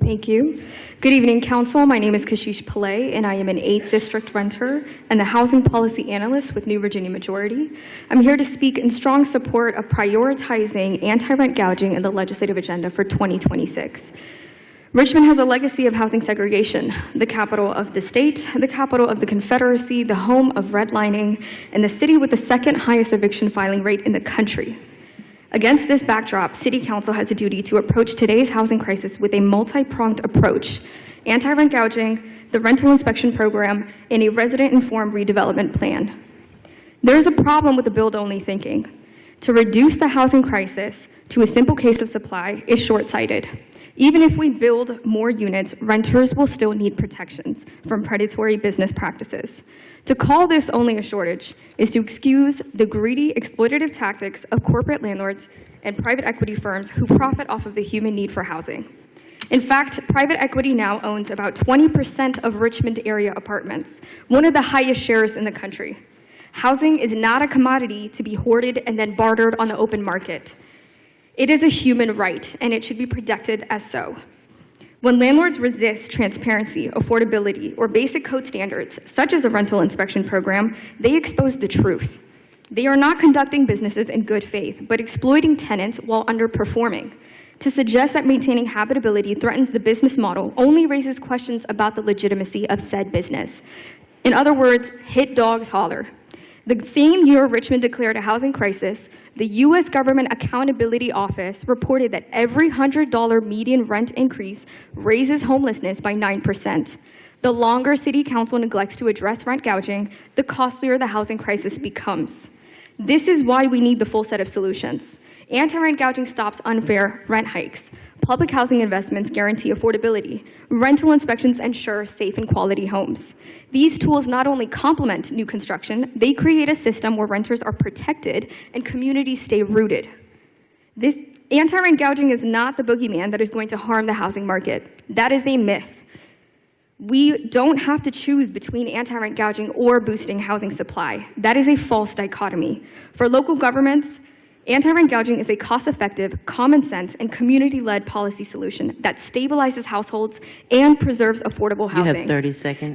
Thank you. Good evening, Council. My name is Kashish Pillay, and I am an 8th District renter and the Housing Policy Analyst with New Virginia Majority. I'm here to speak in strong support of prioritizing anti-rent gouging in the legislative agenda for 2026. Richmond has a legacy of housing segregation, the capital of the state, the capital of the Confederacy, the home of redlining, and the city with the second highest eviction filing rate in the country. Against this backdrop, City Council has a duty to approach today's housing crisis with a multi-pronged approach: anti-rent gouging, the rental inspection program, and a resident-informed redevelopment plan. There is a problem with the build-only thinking. To reduce the housing crisis to a simple case of supply is short-sighted. Even if we build more units, renters will still need protections from predatory business practices. To call this only a shortage is to excuse the greedy, exploitative tactics of corporate landlords and private equity firms who profit off of the human need for housing. In fact, private equity now owns about 20% of Richmond area apartments, one of the highest shares in the country. Housing is not a commodity to be hoarded and then bartered on the open market. It is a human right, and it should be protected as so. When landlords resist transparency, affordability, or basic code standards, such as a rental inspection program, they expose the truth. They are not conducting businesses in good faith, but exploiting tenants while underperforming. To suggest that maintaining habitability threatens the business model only raises questions about the legitimacy of said business. In other words, hit dogs holler. The same year Richmond declared a housing crisis, the U.S. Government Accountability Office reported that every $100 median rent increase raises homelessness by 9%. The longer City Council neglects to address rent gouging, the costlier the housing crisis becomes. This is why we need the full set of solutions. Anti-rent gouging stops unfair rent hikes. Public housing investments guarantee affordability. Rental inspections ensure safe and quality homes. These tools not only complement new construction, they create a system where renters are protected and communities stay rooted. This anti-rent gouging is not the boogeyman that is going to harm the housing market. That is a myth. We don't have to choose between anti-rent gouging or boosting housing supply. That is a false dichotomy. For local governments, anti-rent gouging is a cost-effective, common-sense, and community-led policy solution that stabilizes households and preserves affordable housing. You have 30 seconds.